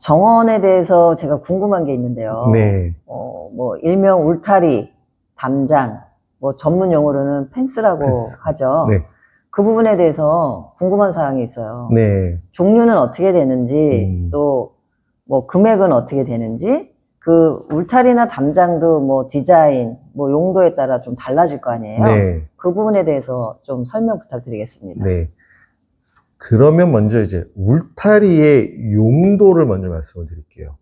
정원에 대해서 제가 궁금한 게 있는데요. 네. 뭐 일명 울타리, 담장, 뭐 전문 용어로는 펜스라고 펜스. 하죠. 네. 그 부분에 대해서 궁금한 사항이 있어요. 네. 종류는 어떻게 되는지, 또 뭐 금액은 어떻게 되는지, 그 울타리나 담장도 뭐 디자인, 뭐 용도에 따라 좀 달라질 거 아니에요. 네. 그 부분에 대해서 좀 설명 부탁드리겠습니다. 네. 그러면 먼저 이제 울타리의 용도를 먼저 말씀을 드릴게요.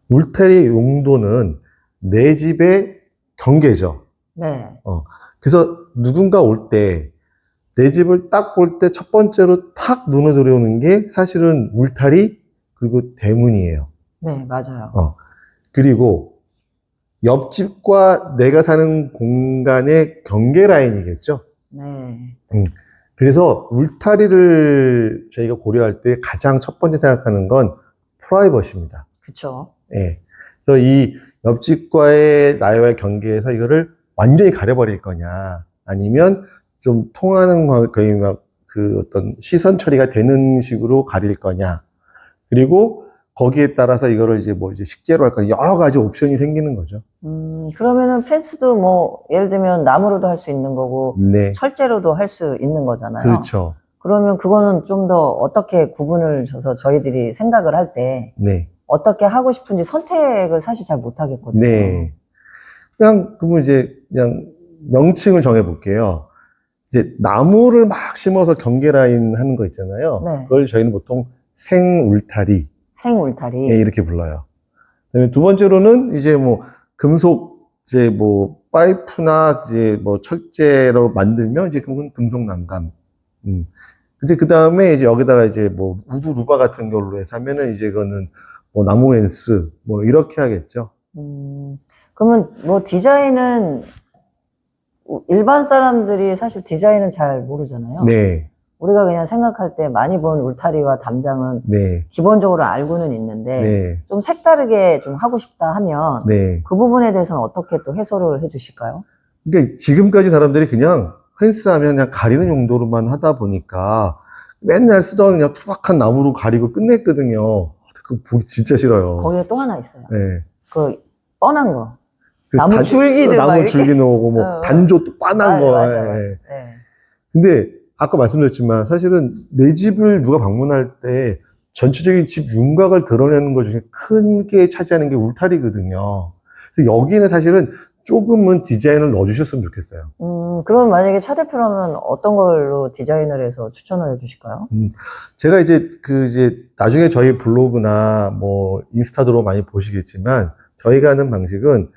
울타리의 용도는 내 집의 경계죠. 네. 그래서 누군가 올 때 내 집을 딱 볼 때 첫 번째로 탁 눈에 들어오는 게 사실은 울타리 그리고 대문이에요. 네, 맞아요. 그리고 옆집과 내가 사는 공간의 경계 라인이겠죠. 네. 그래서 울타리를 저희가 고려할 때 가장 첫 번째 생각하는 건 프라이버시입니다. 그쵸. 예. 그래서 이 옆집과의 나와의 경계에서 이거를 완전히 가려버릴 거냐, 아니면 좀 통하는 거의 막 그 어떤 시선 처리가 되는 식으로 가릴 거냐, 그리고 거기에 따라서 이거를 이제 뭐 이제 식재로 할까, 여러 가지 옵션이 생기는 거죠. 그러면은 펜스도 뭐 예를 들면 나무로도 할 수 있는 거고 네. 철제로도 할 수 있는 거잖아요. 그렇죠. 그러면 그거는 좀 더 어떻게 구분을 줘서 저희들이 생각을 할 때 네. 어떻게 하고 싶은지 선택을 사실 잘 못 하겠거든요. 네. 그러면 이제 그냥 명칭을 정해 볼게요. 이제 나무를 막 심어서 경계 라인 하는 거 있잖아요. 네. 그걸 저희는 보통 생울타리. 생울타리. 예, 이렇게 불러요. 그다음에 두 번째로는 이제 뭐 금속 이제 뭐 파이프나 이제 뭐 철제로 만들면 이제 그건 금속 난감. 이제 그 다음에 이제 여기다가 이제 뭐 우드 루바 같은 걸로 해서 하면은 이제 그거는 뭐 나무 앤스 뭐 이렇게 하겠죠. 그러면 뭐 디자인은 일반 사람들이 사실 디자인은 잘 모르잖아요. 네. 우리가 그냥 생각할 때 많이 본 울타리와 담장은 네. 기본적으로 알고는 있는데 네. 좀 색다르게 좀 하고 싶다 하면 네. 그 부분에 대해서는 어떻게 또 해소를 해주실까요? 그러니까 지금까지 사람들이 그냥 펜스 하면 그냥 가리는 용도로만 하다 보니까 맨날 쓰던 그냥 투박한 나무로 가리고 끝냈거든요. 그거 보기 진짜 싫어요. 거기에 또 하나 있어요. 네. 그 뻔한 거. 그 나무 줄기들 막 나무 이렇게. 줄기 놓고 뭐 단조 또 빤한 거. 맞아요. 예. 네. 근데 아까 말씀드렸지만 사실은 내 집을 누가 방문할 때 전체적인 집 윤곽을 드러내는 것 중에 큰 게 차지하는 게 울타리거든요. 그래서 여기는 사실은 조금은 디자인을 넣어주셨으면 좋겠어요. 그럼 만약에 차 대표라면 어떤 걸로 디자인을 해서 추천을 해주실까요? 제가 이제 나중에 저희 블로그나 뭐 인스타도 많이 보시겠지만 저희가 하는 방식은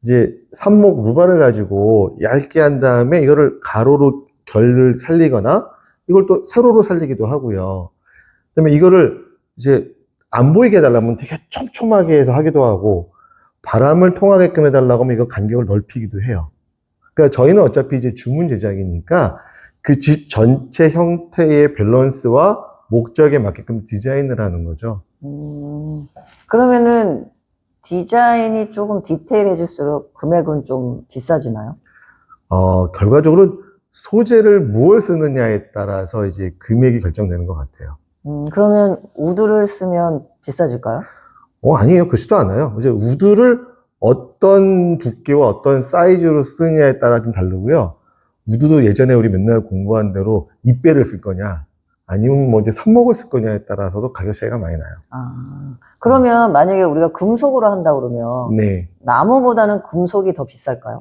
이제 삽목 루바를 가지고 얇게 한 다음에 이거를 가로로 결을 살리거나 이걸 또 세로로 살리기도 하고요. 그다음에 이거를 이제 안 보이게 해달라면 되게 촘촘하게 해서 하기도 하고, 바람을 통하게끔 해달라고 하면 이거 간격을 넓히기도 해요. 그러니까 저희는 어차피 이제 주문 제작이니까 그 집 전체 형태의 밸런스와 목적에 맞게끔 디자인을 하는 거죠. 그러면은 디자인이 조금 디테일해질수록 금액은 좀 비싸지나요? 결과적으로 소재를 무엇을 쓰느냐에 따라서 이제 금액이 결정되는 것 같아요. 그러면 우드를 쓰면 비싸질까요? 아니에요. 그렇지도 않아요. 이제 우드를 어떤 두께와 어떤 사이즈로 쓰느냐에 따라 좀 다르고요. 우드도 예전에 우리 맨날 공부한 대로 잎배를 쓸 거냐, 아니면 뭐 이제 삽목을 쓸 거냐에 따라서도 가격 차이가 많이 나요. 그러면 만약에 우리가 금속으로 한다 그러면 네. 나무보다는 금속이 더 비쌀까요?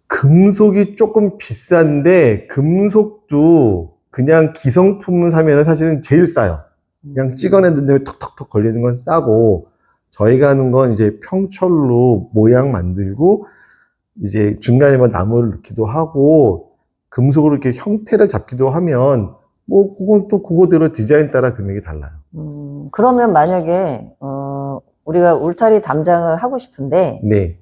금속이 조금 비싼데, 금속도 그냥 기성품을 사면은 사실은 제일 싸요. 그냥 찍어낸 다음에 턱턱턱 걸리는 건 싸고, 저희가 하는 건 이제 평철로 모양 만들고, 이제 중간에 뭐 나무를 넣기도 하고, 금속으로 이렇게 형태를 잡기도 하면, 뭐, 그건 또 그거대로 디자인 따라 금액이 달라요. 그러면 만약에, 우리가 울타리 담장을 하고 싶은데, 네.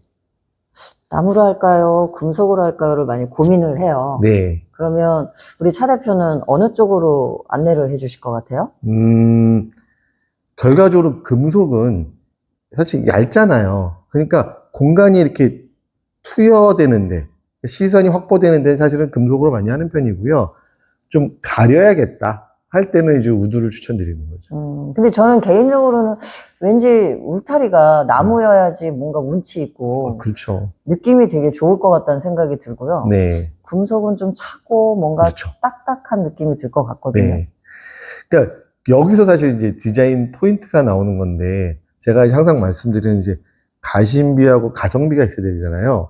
나무로 할까요? 금속으로 할까요?를 많이 고민을 해요. 네. 그러면 우리 차 대표는 어느 쪽으로 안내를 해주실 것 같아요? 결과적으로 금속은 사실 얇잖아요. 그러니까 공간이 이렇게 투여되는데, 시선이 확보되는데 사실은 금속으로 많이 하는 편이고요. 좀 가려야겠다. 할 때는 이제 우드를 추천드리는 거죠. 근데 저는 개인적으로는 왠지 울타리가 나무여야지 뭔가 운치 있고 그렇죠. 느낌이 되게 좋을 것 같다는 생각이 들고요. 네. 금속은 좀 차고 뭔가 그렇죠. 딱딱한 느낌이 들 것 같거든요. 네. 그러니까 여기서 사실 이제 디자인 포인트가 나오는 건데 제가 항상 말씀드리는 이제 가심비하고 가성비가 있어야 되잖아요.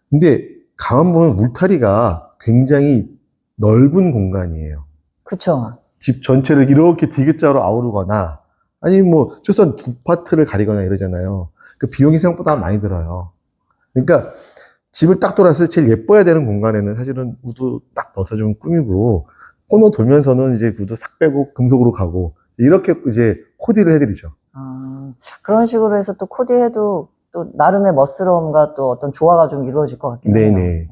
근데 가만 보면 울타리가 굉장히 넓은 공간이에요. 그쵸. 집 전체를 이렇게 디귿자로 아우르거나 아니면 뭐 최소한 두 파트를 가리거나 이러잖아요. 그 비용이 생각보다 많이 들어요. 그러니까 집을 딱 돌았을 때 제일 예뻐야 되는 공간에는 사실은 우드 딱 넣어서 좀 꾸미고 코너 돌면서는 이제 우드 싹 빼고 금속으로 가고 이렇게 이제 코디를 해드리죠. 그런 식으로 해서 또 코디해도 또 나름의 멋스러움과 또 어떤 조화가 좀 이루어질 것 같긴 해요. 네네.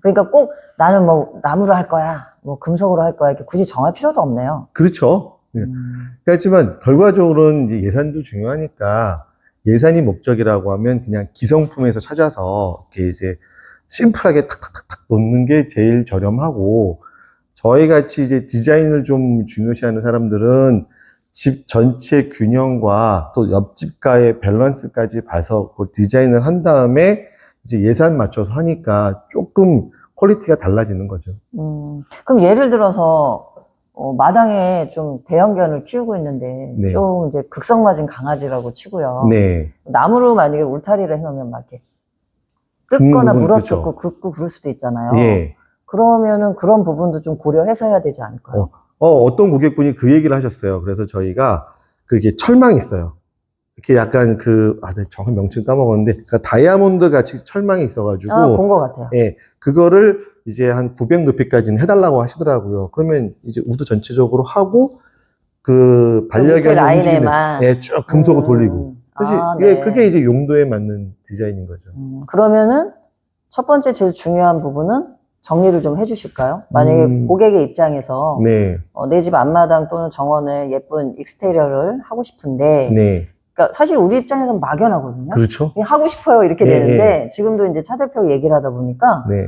그러니까 꼭 나는 뭐 나무로 할 거야, 뭐 금속으로 할 거야 이렇게 굳이 정할 필요도 없네요. 그렇죠. 예. 그렇지만 결과적으로는 이제 예산도 중요하니까 예산이 목적이라고 하면 그냥 기성품에서 찾아서 이렇게 이제 심플하게 탁탁탁탁 놓는 게 제일 저렴하고 저희 같이 이제 디자인을 좀 중요시하는 사람들은 집 전체 균형과 또 옆집과의 밸런스까지 봐서 그 디자인을 한 다음에 이제 예산 맞춰서 하니까 조금 퀄리티가 달라지는 거죠. 그럼 예를 들어서 마당에 좀 대형견을 키우고 있는데 네. 좀 이제 극성맞은 강아지라고 치고요. 네. 나무로 만약에 울타리를 해놓으면 막 이렇게 뜯거나 부분, 물어뜯고 그쵸. 긋고 그럴 수도 있잖아요. 예. 그러면은 그런 부분도 좀 고려해서 해야 되지 않을까요? 어떤 고객분이 그 얘기를 하셨어요. 그래서 저희가 그게 철망이 있어요. 이렇게 약간 네, 정확한 명칭 까먹었는데, 그러니까 다이아몬드 같이 철망이 있어가지고, 본 것 같아요. 예, 그거를 이제 한 900 높이까지는 해달라고 하시더라고요. 그러면 이제 우드 전체적으로 하고, 그 밑에 반려견 라인에만. 예, 쭉 금속을 돌리고. 사실 네. 그게 이제 용도에 맞는 디자인인 거죠. 그러면은 첫 번째 제일 중요한 부분은 정리를 좀 해주실까요? 만약에 고객의 입장에서 네, 내 집 앞마당 또는 정원에 예쁜 익스테리어를 하고 싶은데, 네, 그러니까 사실 우리 입장에서는 막연하거든요. 그렇죠. 그냥 하고 싶어요 이렇게 네, 되는데 지금도 이제 차 대표 얘기를 하다 보니까 네,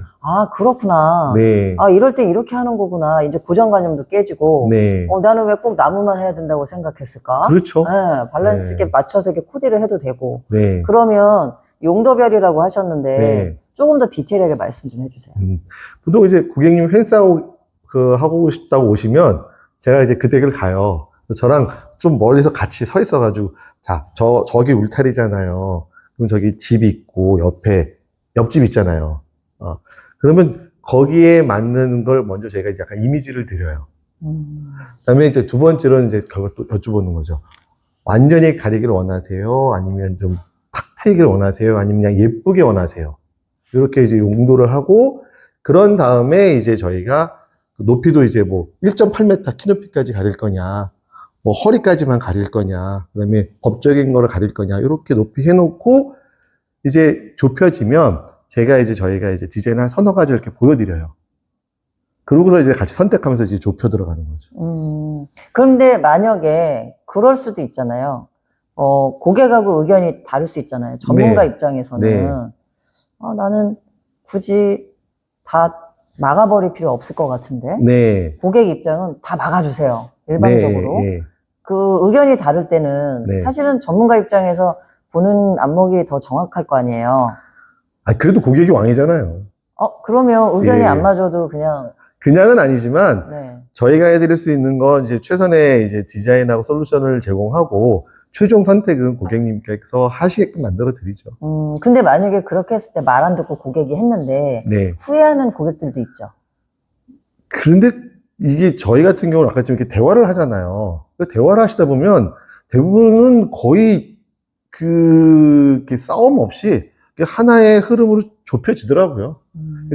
그렇구나. 네, 이럴 때 이렇게 하는 거구나. 이제 고정관념도 깨지고 네. 나는 왜 꼭 나무만 해야 된다고 생각했을까? 그렇죠. 네, 밸런스 있게 네. 맞춰서 이렇게 코디를 해도 되고. 네. 그러면 용도별이라고 하셨는데 네. 조금 더 디테일하게 말씀 좀 해주세요. 보통 이제 고객님 펜스하고 하고 싶다고 오시면 제가 이제 그 댁을 가요. 저랑 좀 멀리서 같이 서 있어가지고, 자, 저기 울타리잖아요. 그럼 저기 집 있고, 옆집 있잖아요. 그러면 거기에 맞는 걸 먼저 제가 이제 약간 이미지를 드려요. 그 다음에 이제 두 번째로는 이제 결국 또 여쭤보는 거죠. 완전히 가리기를 원하세요? 아니면 좀 탁 트이기를 원하세요? 아니면 그냥 예쁘게 원하세요? 이렇게 이제 용도를 하고, 그런 다음에 이제 저희가 높이도 이제 뭐 1.8m 키 높이까지 가릴 거냐, 뭐 허리까지만 가릴 거냐, 그 다음에 법적인 거를 가릴 거냐, 이렇게 높이 해놓고 이제 좁혀지면 저희가 이제 디자인 한 서너 가지를 이렇게 보여드려요. 그러고서 이제 같이 선택하면서 이제 좁혀 들어가는 거죠. 그런데 만약에 그럴 수도 있잖아요. 고객하고 의견이 다를 수 있잖아요. 전문가 네. 입장에서는 네. 나는 굳이 다 막아버릴 필요 없을 것 같은데 네. 고객 입장은 다 막아주세요. 일방적으로. 네. 그 의견이 다를 때는 네. 사실은 전문가 입장에서 보는 안목이 더 정확할 거 아니에요. 그래도 고객이 왕이잖아요. 그러면 의견이 예. 안 맞아도 그냥은 아니지만, 네. 저희가 해드릴 수 있는 건 이제 최선의 이제 디자인하고 솔루션을 제공하고, 최종 선택은 고객님께서 하시게끔 만들어 드리죠. 근데 만약에 그렇게 했을 때 말 안 듣고 고객이 했는데 네. 후회하는 고객들도 있죠. 그런데 이게 저희 같은 경우는 아까 지금 이렇게 대화를 하잖아요. 대화를 하시다 보면 대부분은 거의 이렇게 싸움 없이 하나의 흐름으로 좁혀지더라고요.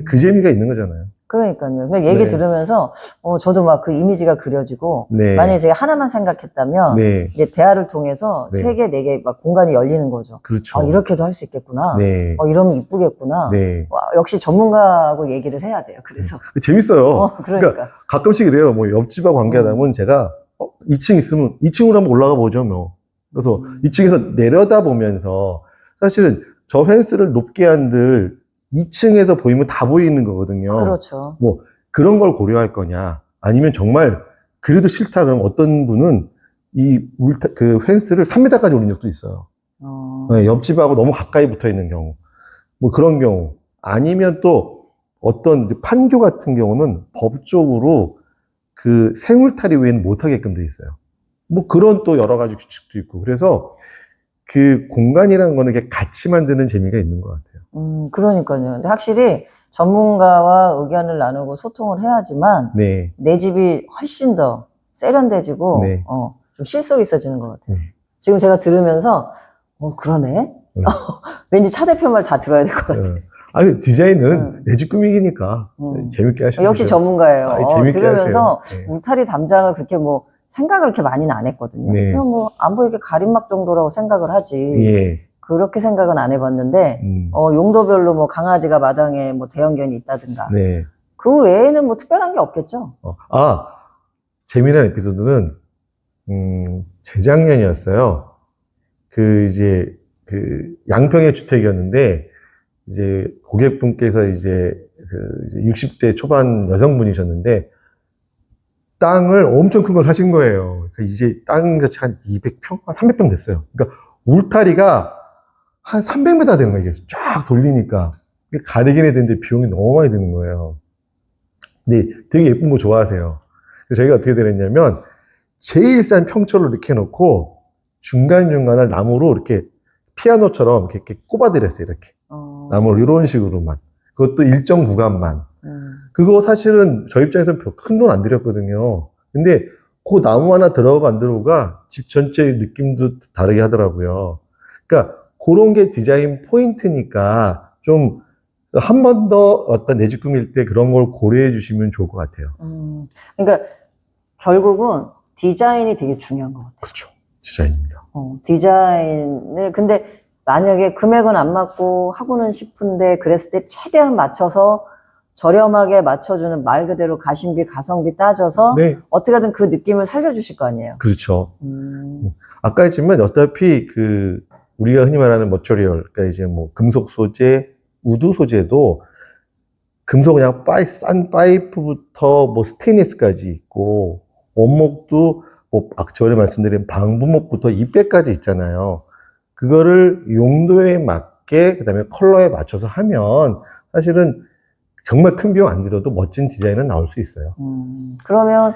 그 재미가 있는 거잖아요. 그러니까요. 그냥 얘기 네. 들으면서 저도 막 그 이미지가 그려지고 네. 만약에 제가 하나만 생각했다면 네. 이제 대화를 통해서 네. 3개, 4개 막 공간이 열리는 거죠. 그렇죠. 이렇게도 할 수 있겠구나. 네. 이러면 이쁘겠구나. 네. 역시 전문가하고 얘기를 해야 돼요. 그래서. 재밌어요. 그러니까. 가끔씩 이래요. 뭐 옆집하고 관계하다 보면 제가 2층 있으면 2층으로 한번 올라가 보죠, 뭐. 그래서 2층에서 내려다 보면서 사실은 저 펜스를 높게 한들 2층에서 보이면 다 보이는 거거든요. 그렇죠. 뭐 그런 걸 고려할 거냐, 아니면 정말 그래도 싫다 그러면 어떤 분은 그 펜스를 3m까지 올린 적도 있어요. 네, 옆집하고 너무 가까이 붙어 있는 경우. 뭐 그런 경우. 아니면 또 어떤 판교 같은 경우는 법적으로 그 생울타리 외에는 못하게끔 돼 있어요. 뭐 그런 또 여러 가지 규칙도 있고. 그래서 그 공간이라는 거는 이렇게 같이 만드는 재미가 있는 것 같아요. 그러니까요. 근데 확실히 전문가와 의견을 나누고 소통을 해야지만 네. 내 집이 훨씬 더 세련돼지고 네. 좀 실속이 있어지는 것 같아요. 네. 지금 제가 들으면서 그러네. 왠지 차 대표 말 다 들어야 될 것 같아요. 아니 디자인은 내 집 꾸미기니까 재밌게 하시면 역시 되죠. 전문가예요. 재밌게 들으면서 하세요. 네. 울타리 담장을 그렇게 뭐 생각을 그렇게 많이는 안 했거든요. 네. 그냥 뭐 안 보이게 가림막 정도라고 생각을 하지. 예. 그렇게 생각은 안 해봤는데 용도별로 뭐 강아지가 마당에 뭐 대형견이 있다든가 네. 그 외에는 뭐 특별한 게 없겠죠. 재미난 에피소드는 재작년이었어요. 그 양평의 주택이었는데 이제 고객분께서 이제 60대 초반 여성분이셨는데 땅을 엄청 큰 걸 사신 거예요. 이제 땅 자체가 한 200평, 한 300평 됐어요. 그러니까 울타리가 한 300m 되는 거예요. 이게 쫙 돌리니까. 가리긴 해야 되는데 비용이 너무 많이 드는 거예요. 근데 되게 예쁜 거 좋아하세요. 그래서 저희가 어떻게 되랬냐면 제일 싼 평초를 이렇게 해놓고 중간중간을 나무로 이렇게 피아노처럼 이렇게 꼽아드렸어요. 이렇게. 나무를 이런 식으로만. 그것도 일정 구간만. 그거 사실은 저희 입장에서는 큰 돈 안 들였거든요. 근데 그 나무 하나 들어가고 안 들어가가 집 전체의 느낌도 다르게 하더라고요. 그러니까 그런 게 디자인 포인트니까 좀 한 번 더 어떤 내 집 꾸밀 때 그런 걸 고려해 주시면 좋을 것 같아요. 그러니까 결국은 디자인이 되게 중요한 것 같아요. 그렇죠. 디자인입니다. 디자인을 근데 만약에 금액은 안 맞고 하고는 싶은데 그랬을 때 최대한 맞춰서 저렴하게 맞춰주는 말 그대로 가심비, 가성비 따져서 네. 어떻게든 그 느낌을 살려주실 거 아니에요. 그렇죠. 아까 했지만 어차피 우리가 흔히 말하는 머처리얼, 그러니까 이제 뭐 금속 소재, 우드 소재도 금속 그냥 싼 파이프부터 뭐 스테인리스까지 있고 원목도 뭐 전에 말씀드린 방부목부터 잎배까지 있잖아요. 그거를 용도에 맞게 그다음에 컬러에 맞춰서 하면 사실은 정말 큰 비용 안 들어도 멋진 디자인은 나올 수 있어요. 그러면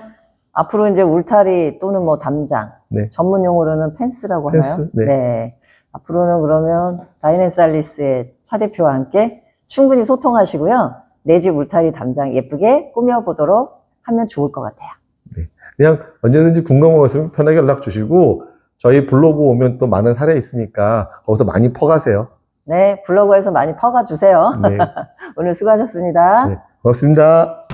앞으로 이제 울타리 또는 뭐 담장, 네. 전문 용어로는 펜스라고 펜스, 하나요? 네. 앞으로는 그러면 다이넨살리스의 차 대표와 함께 충분히 소통하시고요. 내 집 울타리 담장 예쁘게 꾸며보도록 하면 좋을 것 같아요. 네. 그냥 언제든지 궁금한 거 있으면 편하게 연락 주시고 저희 블로그 오면 또 많은 사례 있으니까 거기서 많이 퍼가세요. 네, 블로그에서 많이 퍼가 주세요. 네. 오늘 수고하셨습니다. 네. 고맙습니다.